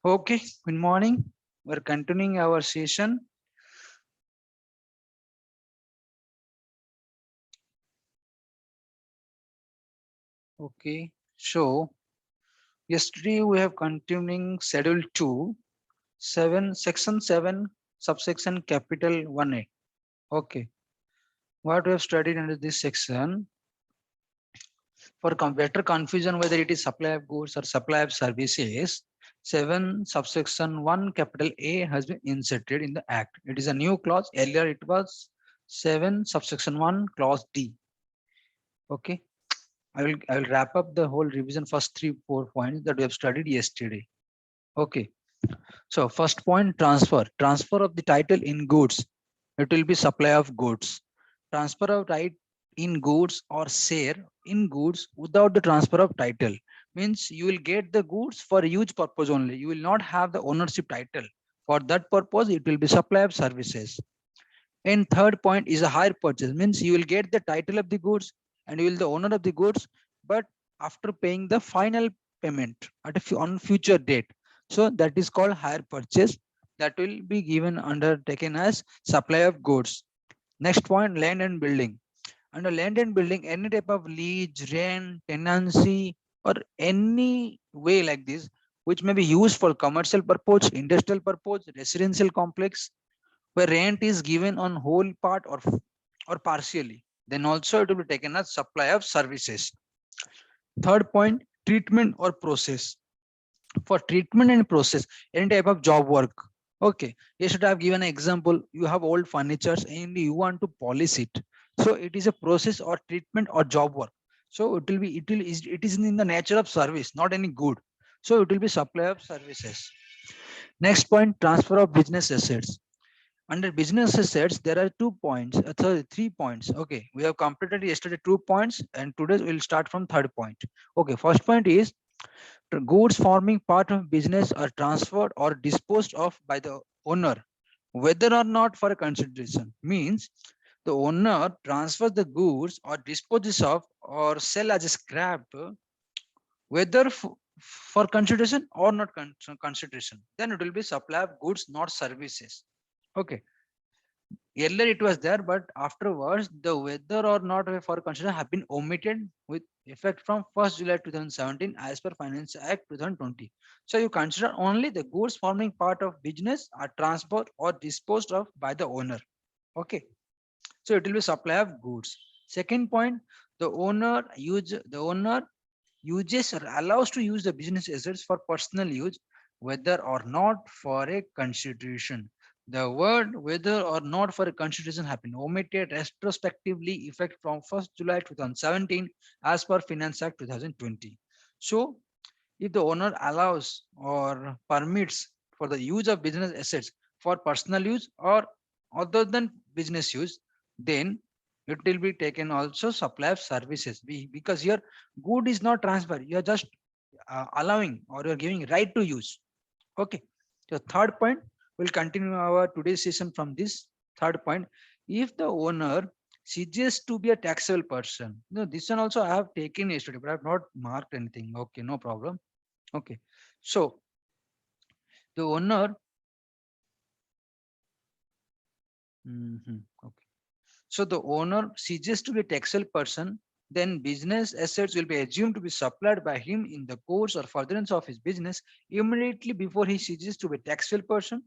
Okay, good morning. We're continuing our session. Okay, so yesterday we have continuing schedule 2, 7, section 7, subsection capital 1A. Okay, what we have studied under this section, for better confusion whether it is supply of goods or supply of services, 7 subsection 1 capital A has been inserted in the act. It is a new clause. Earlier it was 7 subsection 1 clause D. Okay, I will wrap up the whole revision first 3-4 points that we have studied yesterday. Okay, so first point, transfer of the title in goods. It will be supply of goods. Transfer of right in goods or share in goods without the transfer of title means you will get the goods for use purpose only. You will not have the ownership title. For that purpose, it will be supply of services. And third point is a hire purchase means you will get the title of the goods and you will the owner of the goods, but after paying the final payment at on future date. So that is called hire purchase. That will be given undertaken as supply of goods. Next point, land and building. Under land and building, any type of lease, rent, tenancy, or any way like this, which may be used for commercial purpose, industrial purpose, residential complex, where rent is given on whole part or partially, then also it will be taken as supply of services. Third point, treatment or process. For treatment and process, any type of job work. Okay, yesterday I have given an example. You have old furnitures and you want to polish it, so it is a process or treatment or job work. So it is in the nature of service, not any good. So it will be supply of services. Next point, transfer of business assets. Under business assets, there are 2 points, sorry, 3 points. Okay, we have completed yesterday 2 points, and today we'll start from third point. Okay, first point is the goods forming part of business are transferred or disposed of by the owner, whether or not for a consideration. Means the owner transfers the goods or disposes of or sell as a scrap, whether for consideration or not consideration. Then it will be supply of goods, not services. Okay. Earlier it was there, but afterwards the whether or not for consideration have been omitted with effect from 1st July 2017 as per Finance Act 2020. So you consider only the goods forming part of business are transferred or disposed of by the owner. Okay. So it will be supply of goods. Second point, the owner uses or allows to use the business assets for personal use, whether or not for a consideration. The word whether or not for a consideration have been omitted retrospectively effect from 1st July 2017 as per Finance Act 2020. So if the owner allows or permits for the use of business assets for personal use or other than business use, then it will be taken also supply of services. Because here good is not transfer, you are just allowing or you are giving right to use. Okay, the third point, we'll continue our today's session from this third point. If the owner ceases to be a taxable person, this one also I have taken yesterday, but I have not marked anything. Okay, no problem. Okay, so the owner, okay, so the owner ceases to be a taxable person, then business assets will be assumed to be supplied by him in the course or furtherance of his business immediately before he ceases to be a taxable person.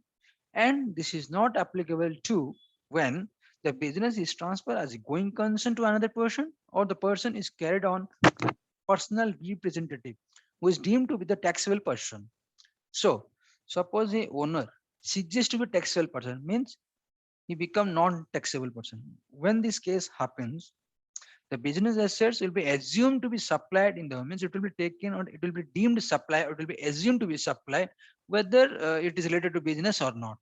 And this is not applicable to when the business is transferred as a going concern to another person or the person is carried on personal representative who is deemed to be the taxable person. So suppose the owner ceases to be taxable person means he become non-taxable person. When this case happens, the business assets will be assumed to be supplied in the means it will be taken or it will be deemed supply or it will be assumed to be supplied whether it is related to business or not.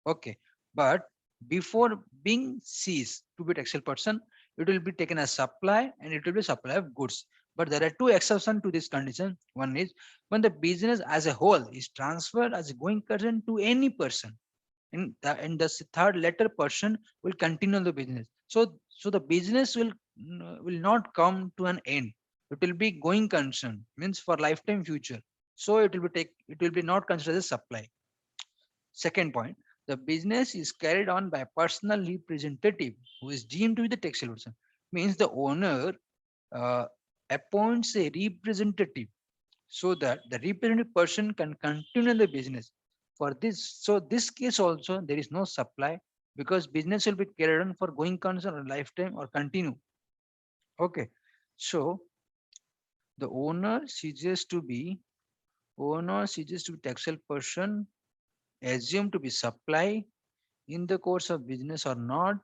Okay, but before being ceased to be taxable person, it will be taken as supply and it will be supply of goods. But there are 2 exceptions to this condition. One is when the business as a whole is transferred as a going concern to any person, and the third letter person will continue the business. So the business will not come to an end. It will be going concern means for lifetime future. So it will be not considered as supply. Second point, the business is carried on by a personal representative who is deemed to be the textile person. Means the owner uh, appoints a representative so that the representative person can continue the business. For this, so this case also there is no supply because business will be carried on for going concern or lifetime or continue. Okay, so the owner ceases to be textile person, assumed to be supply in the course of business or not.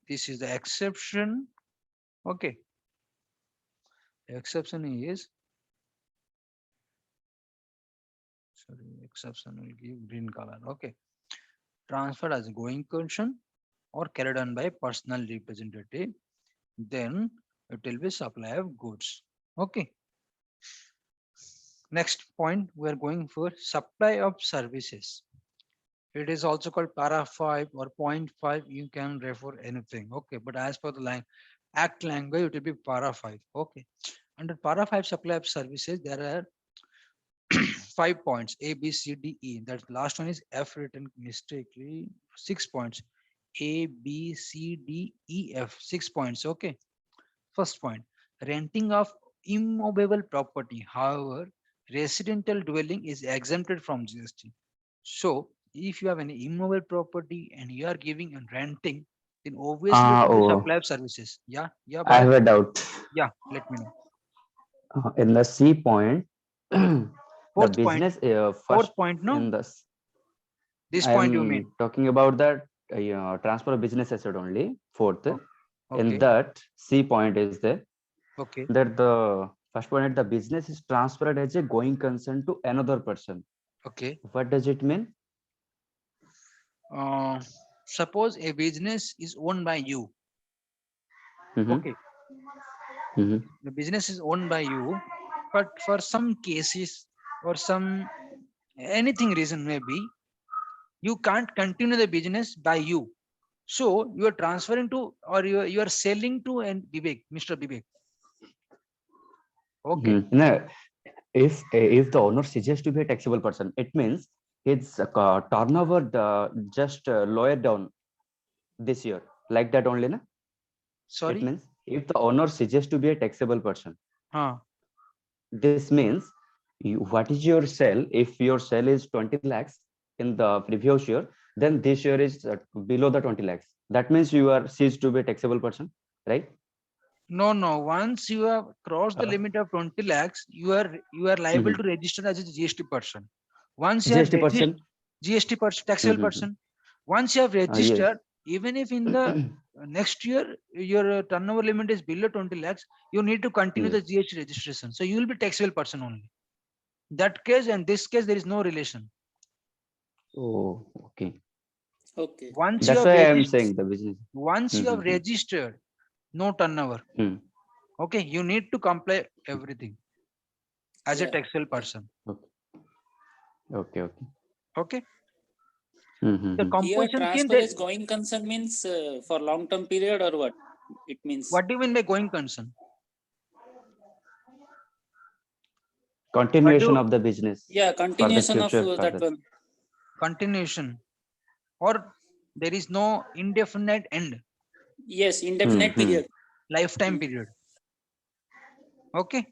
This is the exception. Okay, the exception is, sorry, exception will give green color. Okay, transferred as going concern or carried on by personal representative, then it will be supply of goods. Okay. Next point, we are going for supply of services. It is also called para 5 or point 5. You can refer anything. Okay. But as per the line, act language, it will be para 5. Okay. Under para 5 supply of services, there are 5 points A, B, C, D, E. That last one is F written mistakenly. 6 points A, B, C, D, E, F. 6 points. Okay. First point, renting of immovable property. However, residential dwelling is exempted from GST. So, if you have any immovable property and you are giving and renting, then obviously it will be Oh, supply of services. Yeah, yeah, I Bharat. have a doubt. Yeah, let me know. In the C point, the Fourth point, business first fourth point, no, in the this I point you mean. am talking about that transfer of business asset only. Fourth, Oh, in okay, that C point is there okay. that the first point the business is transferred as a going concern to another person. Okay. What does it mean? Uh, Suppose a business is owned by you. Mm-hmm. Okay, Mm-hmm. the business is owned by you, but for some cases or some anything reason maybe you can't continue the business by you, so you are transferring to or you are selling to and Vivek, Mr. Vivek. Okay, No, if the owner ceases to be a taxable person, it means his turnover just lower down this year, like that only, na? It sorry. means if the owner ceases to be a taxable person, Huh. this means what is your sale? If your sale is 20 lakhs in the previous year, then this year is below the 20 lakhs. That means you are ceased to be a taxable person, right? No, no, once you have crossed the Uh, limit of 20 lakhs, you are liable to mhm. register as a GST person. Once you have GST person. GST person, taxable Mhm. person, once you have Yes. registered, even if in the next year your turnover limit is below 20 lakhs, you need to continue Yes. the GST registration. So you will be taxable person only. That case and this case, there is no relation. Oh, okay. Okay. Once you That's have why I am registered, saying the business. once you have Mhm. registered, no turnover. Mhm. Okay, you need to comply everything as a Yeah. taxable Yeah. person. Okay. Okay. Okay. Okay, the Mhm. Here, composition scheme. transfer is going concern means for long term period or what? It means. What do you mean by going concern? What Continuation do of the business Yeah, for the continuation of future that further. one. continuation or there is no indefinite end, Yes, indefinite Mhm. period. lifetime Mm. period? Okay,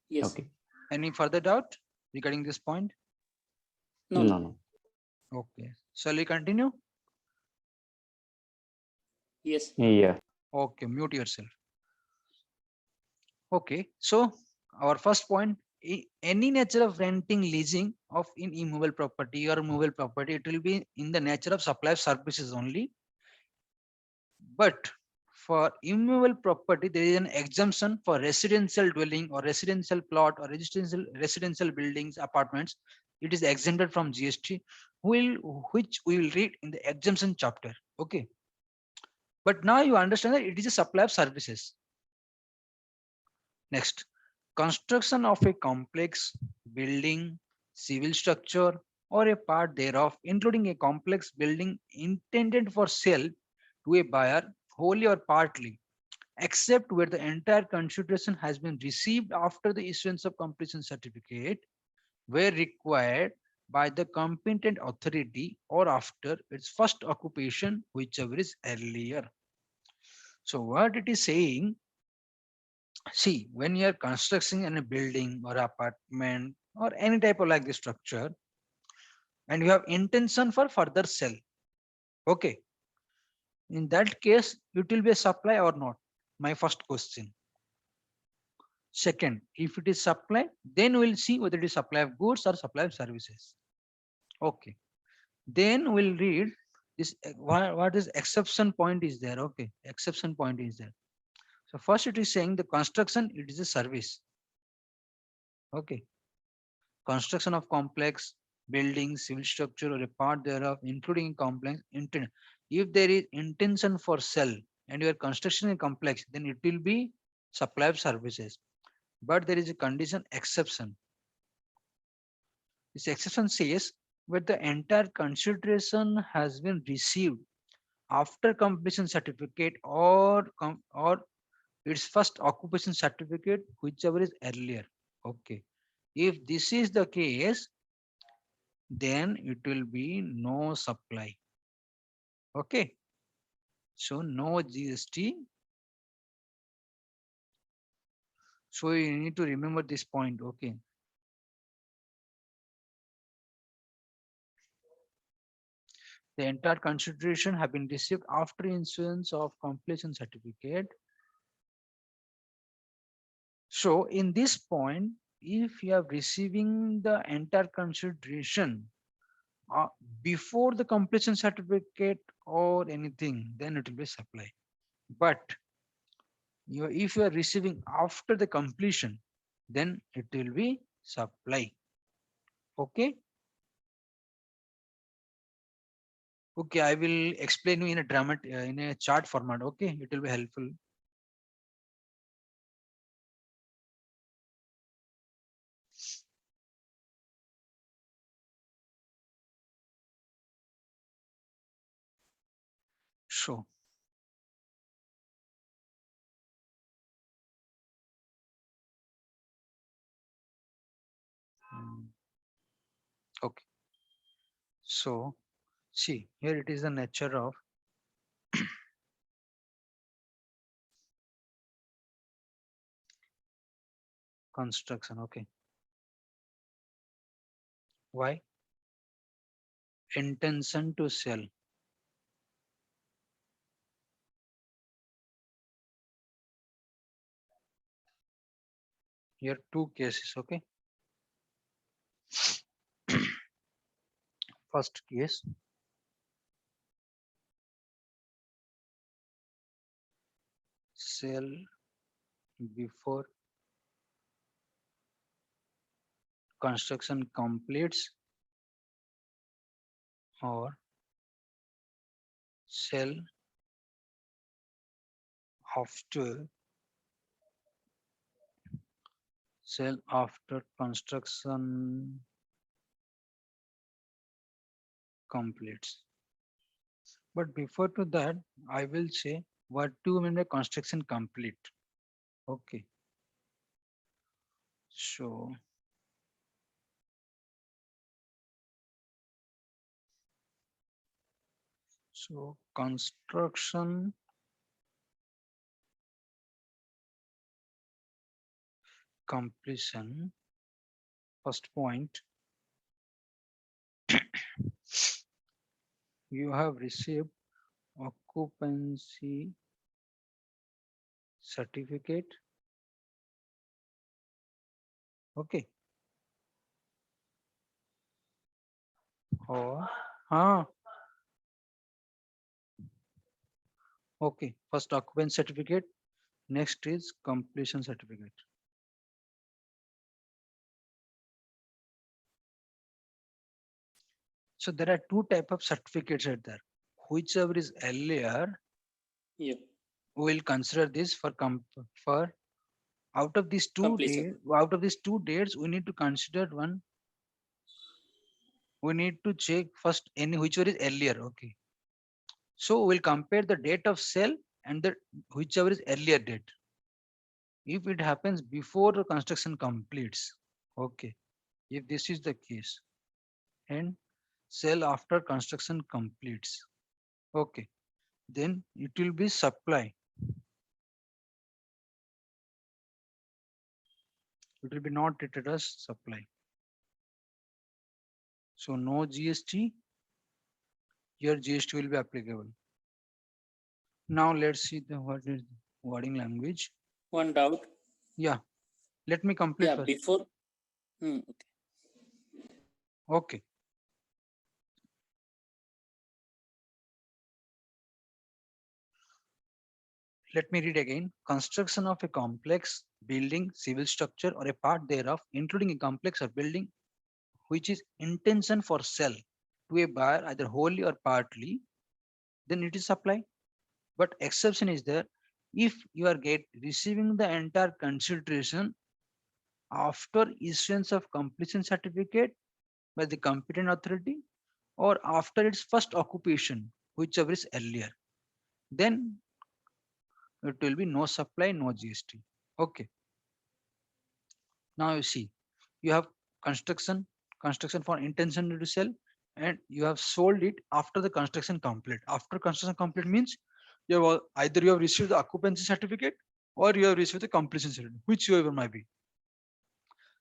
Yes. Okay. any further doubt regarding this point? No, No, no. no. Okay, shall we continue? Yes. Yeah. Okay, mute yourself. Okay, so our first point, any nature of renting, leasing of in immovable property or movable property, it will be in the nature of supply of services only. But for immovable property, there is an exemption for residential dwelling or residential plot or residential buildings, apartments. It is exempted from GST, which we will read in the exemption chapter. Okay, but now you understand that it is a supply of services. Next, construction of a complex building, civil structure, or a part thereof, including a complex building intended for sale to a buyer, wholly or partly, except where the entire consideration has been received after the issuance of completion certificate, where required by the competent authority or after its first occupation, whichever is earlier. So what it is saying, see, when you are constructing in a building or apartment or any type of like the structure, and you have intention for further sell, okay, in that case, it will be a supply or not? My first question. Second, if it is supply, then we'll see whether it is supply of goods or supply of services. Okay. Then we'll read this. What is exception point is there? Okay. Exception point is there. So first it is saying the construction, it is a service. Okay. Construction of complex buildings, civil structure or a part thereof, including complex intent. If there is intention for sell and your construction is complex, then it will be supply of services. But there is a condition exception. This exception says where the entire consideration has been received after completion certificate or its first occupation certificate, whichever is earlier. Okay. If this is the case, then it will be no supply. Okay. So no GST. So you need to remember this point. Okay. The entire consideration have been received after issuance of completion certificate. So in this point, if you are receiving the entire consideration uh, before the completion certificate or anything, then it will be supply. But if you are receiving after the completion, then it will be supply. Okay. Okay, I will explain you in a in a chart format. Okay, it will be helpful. So okay. So see, here it is the nature of construction. Okay. Why? Intention to sell. Here two cases. Okay. First case, sell before construction completes or sell after construction completes. But before to that, I will say what do you mean by construction complete? Okay. So construction completion, first point, you have received occupancy certificate. Okay. Or okay, first occupancy certificate, next is completion certificate. So there are two type of certificates out there. Whichever is earlier, Yeah. we will consider this for out of these Completion. two dates, we need to consider one. We need to check first any whichever is earlier. Okay. So we'll compare the date of sale and the whichever is earlier date. If it happens before the construction completes, okay, if this is the case, and sell after construction completes, okay, then it will be supply. It will be not treated as supply. So no GST, your GST will be applicable. Now let's see the what is wording language. One doubt. Yeah, let me complete Yeah, first. before. Okay. Okay. Let me read again. Construction of a complex building, civil structure, or a part thereof, including a complex or building which is intention for sale to a buyer either wholly or partly, then it is supply. But exception is there if you are receiving the entire consideration after issuance of completion certificate by the competent authority or after its first occupation, whichever is earlier, then it will be no supply, no GST. Okay. Now you see, you have construction, construction for intention to sell, and you have sold it after the construction complete. After construction complete means you have either you have received the occupancy certificate or you have received the completion certificate, whichever might be.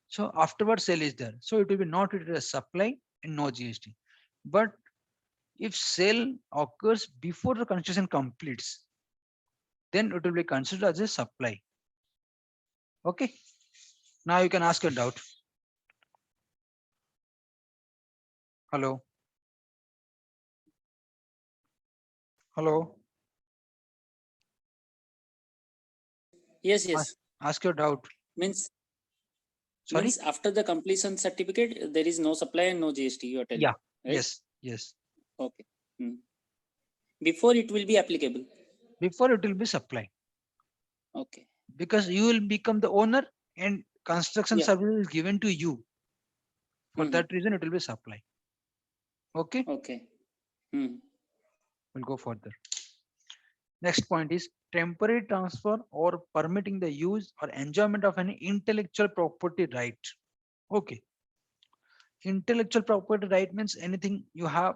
So afterward sale is there. So it will be not treated as supply and no GST. But if sale occurs before the construction completes, then it will be considered as a supply. Okay. Now you can ask your doubt. Hello. Hello. Yes, Ask, yes. ask your doubt. Means Sorry. after the completion certificate, there is no supply and no GST, you are telling, Yeah. right? Yes. Yes. Okay. Before it will be applicable. Before it will be supply Okay. because you will become the owner and construction Yeah. service is given to you. For Hmm. that reason, it will be supply. Okay. Okay. Hmm. We'll go further. Next point is temporary transfer or permitting the use or enjoyment of an intellectual property right. Okay. Intellectual property right means anything you have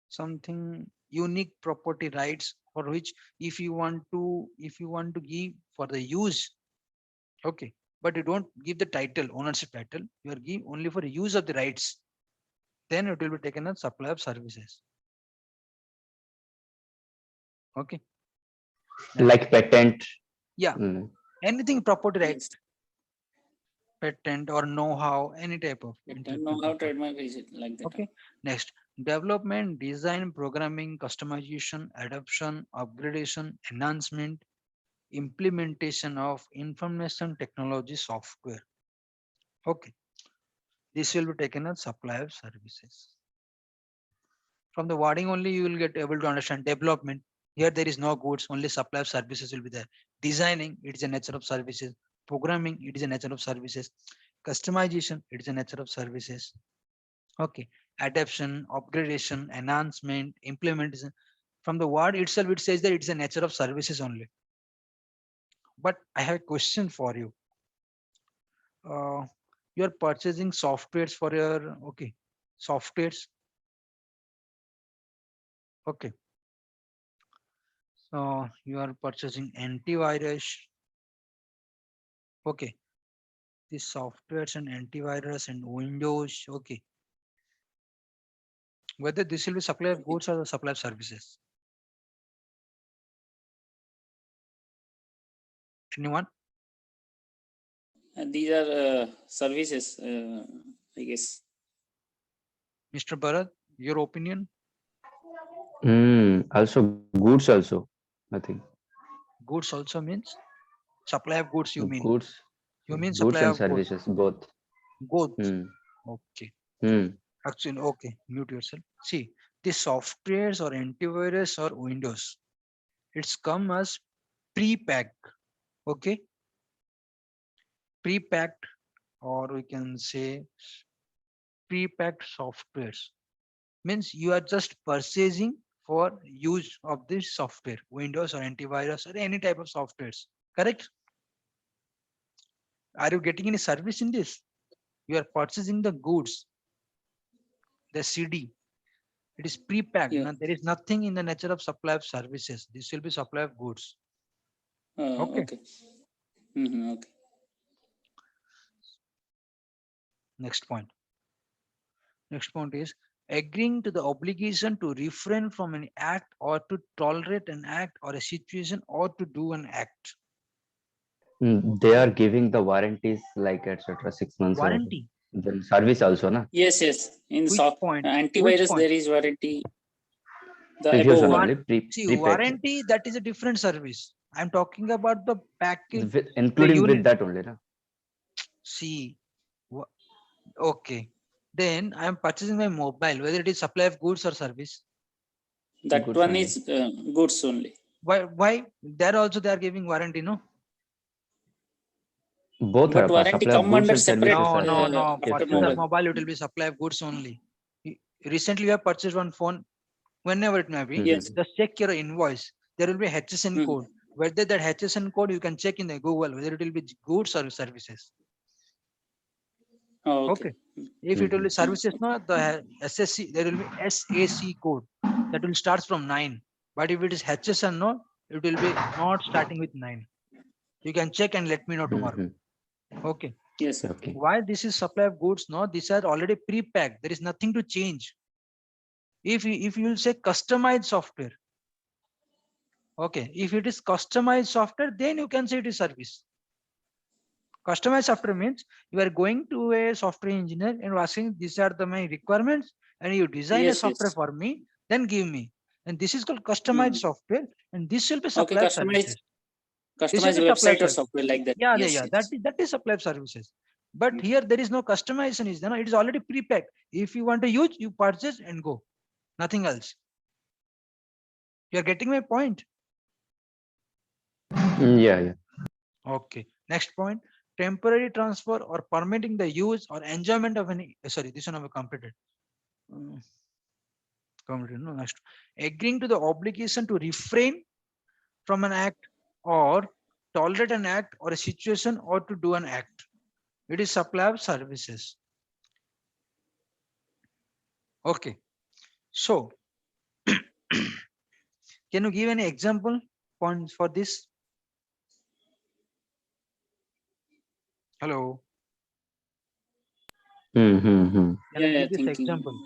something unique property rights for which if you want to give for the use. Okay. But you don't give the title, ownership title. You are give only for use of the rights. Then it will be taken as supply of services. Okay. Next. Like patent. Yeah. Mm. Anything property right, Yes. patent or know-how, any type of But don't intellectual know how property. trademark is it like that. Okay. Next. Development, design, programming, customization, adoption, upgradation, enhancement, implementation of information technology software. Okay. This will be taken as supply of services. From the wording only you will get able to understand development. Here there is no goods, only supply of services will be there. Designing, it is a nature of services. Programming, it is a nature of services. Customization, it is a nature of services. Okay. Adaptation, upgradation, enhancement, implementation. From the word itself, it says that it's a nature of services only. But I have a question for you. You are purchasing softwares for your softwares. Okay. So you are purchasing antivirus. Okay. The softwares and antivirus and Windows. Okay. Whether this will be supply of Okay. goods or the supply of services. Anyone? These are services, I guess. Mr. Bharat, your opinion? Also goods also, I think. Goods also means supply of goods, you mean? Goods, You mean goods supply and of goods. services both. Goods. Hmm. Okay. Hmm. Actually, okay. Mute yourself. See, the softwares or antivirus or Windows, it's come as pre-packed. Okay. Pre-packed, or we can say pre-packed softwares. Means you are just purchasing for use of this software, Windows or antivirus or any type of softwares. Correct? Are you getting any service in this? You are purchasing the goods, the CD. It is pre-packed. Yeah. There is nothing in the nature of supply of services. This will be supply of goods. Okay. Okay. Okay. Next point. Next point is agreeing to the obligation to refrain from an act or to tolerate an act or a situation or to do an act. They are giving the warranties like etc. 6 months or Warranty. then service also, na? Yes, yes. In Which point? Which antivirus, point? there is warranty. The Previous above one one. only See, prepaid, warranty, that is a different service. I'm talking about the package, the including with unit. that only, na? See, okay. Then I am purchasing my mobile, whether it is supply of goods or service. That Goods one only. is goods only. Why? There also they are giving warranty, no? Both But are warranty supply of come goods under and separate services No, are no, no. after Purchase of different. mobile. mobile, it will be supply of goods only. Recently, you have purchased one phone, whenever it may be. Yes. Just check your invoice. There will be HSN Mhm. code. Whether that HSN code you can check in the Google whether it will be goods or services. Oh, okay. Okay. If it will be Mhm. services, no, the SSC, there will be SAC code that will start from 9. But if it is HSN, no, it will be not starting with 9. You can check and let me know tomorrow. Mhm. Okay. Yes. Okay. Why this is supply of goods? No, these are already pre-packed. There is nothing to change. If you will say customized software, okay, if it is customized software, then you can say it is service. Customized software means you are going to a software engineer and asking these are my requirements and you design a Yes. software Yes. for me, then give me. And this is called customized Mhm. software and this will be Okay. supply of services. This will Customized be supply of website or service. software like that. Yeah, Yes. Yes. that is supply of services. But here there is no customization, is there? No, it is already pre-packed. If you want to use, you purchase and go. Nothing else. You are getting my point? Yeah, yeah. Okay. Next point. Temporary transfer or permitting the use or enjoyment of any. Sorry, this one I have completed. Completed. No, next. Agreeing to the obligation to refrain from an act or tolerate an act or a situation or to do an act. It is supply of services. Okay. So, can you give any example points for this? Hello. Mm-hmm. Can you Yeah. give this Thinking. example?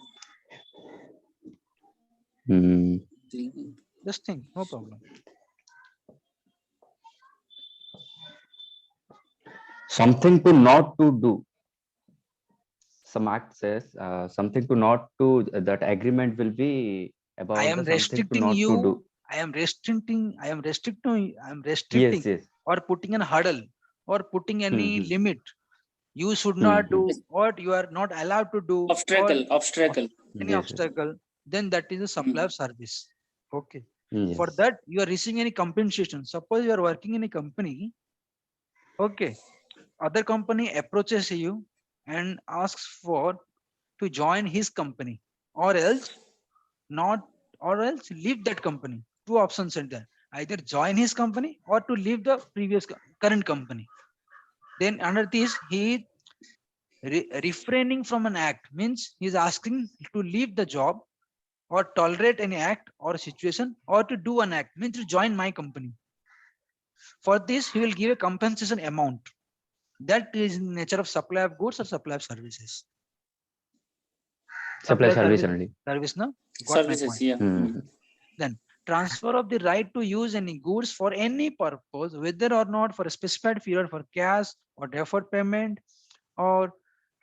Thinking. Just think, no problem. Something to not to do. Some act says something to not to, that agreement will be I about am the something to restricting not to do. you. I am restricting. I am restricting Yes, yes. or putting an hurdle or putting any Mm-hmm. limit. You should not Mm-hmm. do or you are not allowed to do or Obstacle. any Yes, yes. obstacle. Then that is a supply Mhm. of service. Okay. For Yes. that you are receiving any compensation. Suppose you are working in a company. Okay. Other company approaches you and asks for to join his company or else not or else leave that company. Two options are there: either join his company or to leave the current company. Then under this he refraining from an act means he is asking to leave the job or tolerate any act or situation or to do an act means to join my company. For this he will give a compensation amount. That is in nature of supply of goods or supply of services. Supply Supply service service, only. service, no? Got my Services. point. Yeah. Mm-hmm. Then transfer of the right to use any goods for any purpose, whether or not for a specified period for cash or deferred payment or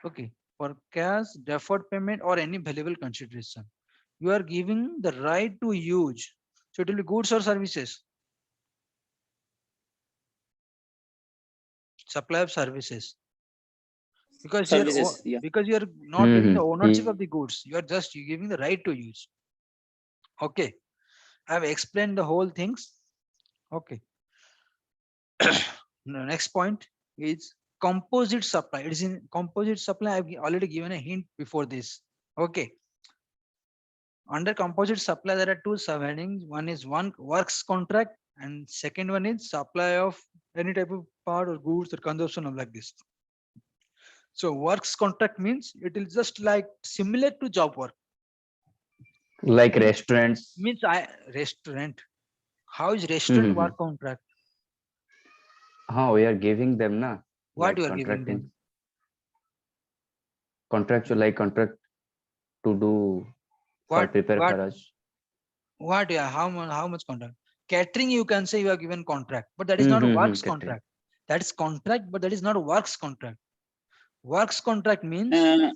okay, for cash, deferred payment or any valuable consideration. You are giving the right to use. So it will be goods or services. Supply of services. Because here Services. Yeah. because you are not giving the ownership Mm-hmm. of the goods, you are just giving the right to use. Okay. I have explained the whole things. Okay. Next point is composite supply. It is in composite supply. I've already given a hint before this. Okay. Under composite supply, there are two subheadings. One is one works contract, and second one is supply of any type of part or goods or consumption of like this. So works contract means it is just like similar to job work. Like Means restaurants. I restaurant. How is restaurant Mm-hmm. work contract? We are giving them na, What you like are giving contracting, them? contractual, like contract to do for What prepare what for us. what? Yeah, how much contract? Catering, you can say you are given contract, but that is not Mm-hmm. works Catering. contract. That is contract, but that is not works contract. Works contract means Uh,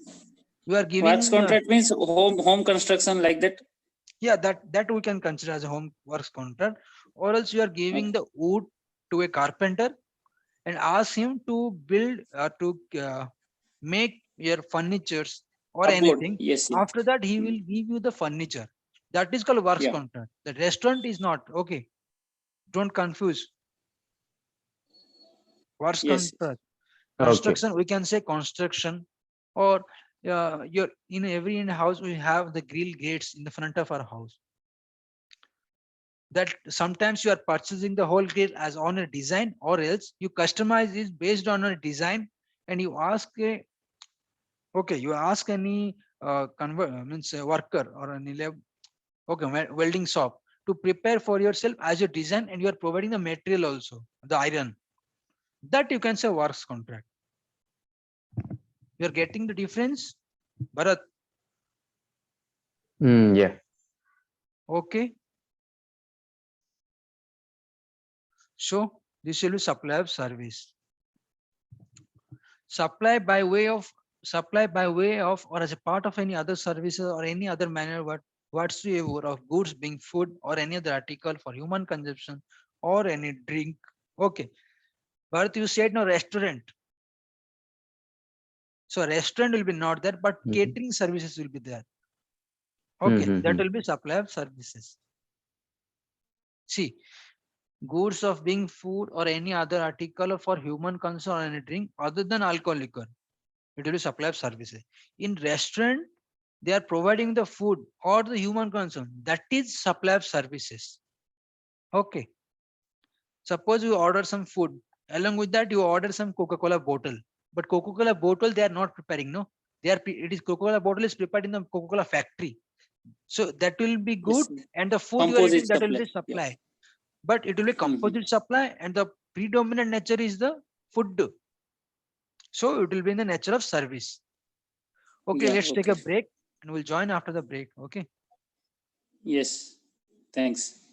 you are works giving contract means home construction like that. yeah, that we can consider as a home works contract, or else you are giving Okay. the wood to a carpenter and ask him to build to make your furnitures or Cupboard. anything. Yes, yes. After that, he Mm. will give you the furniture. That is called works Yeah. contract. The restaurant is not okay. Don't confuse works Yes. contract. Okay. Construction, we can say construction, or your in every in house we have the grill gates in the front of our house. That sometimes you are purchasing the whole kit as on a design, or else you customize it based on a design, and you ask a okay, you ask any means a worker or any okay, welding shop to prepare for yourself as your design, and you are providing the material also, the iron. That you can say works contract. You are getting the difference, Bharat. Yeah. Okay, so this will be supply of service. Supply by way of or as a part of any other services or any other manner whatsoever of goods being food or any other article for human consumption or any drink. Okay, but you said no restaurant. So restaurant will be not there, but Mm-hmm. catering services will be there. Okay, that Mm-hmm. will be supply of services. See, goods of being food or any other article for human consumption or any drink other than alcohol liquor. It will be supply of services. In restaurant, they are providing the food or the human consumption. That is supply of services. Okay. Suppose you order some food. Along with that, you order some Coca-Cola bottle. But Coca-Cola bottle, they are not preparing. No, it is Coca-Cola bottle is prepared in the Coca-Cola factory. So that will be good. Yes. And the food you are Composite eating, that will supply. be Yeah. supply. But it will be Mhm. composite supply, and the predominant nature is the food. So it will be in the nature of service. Okay, Yeah. let's take a Okay. break and we'll join after the break. Okay. Yes. Thanks.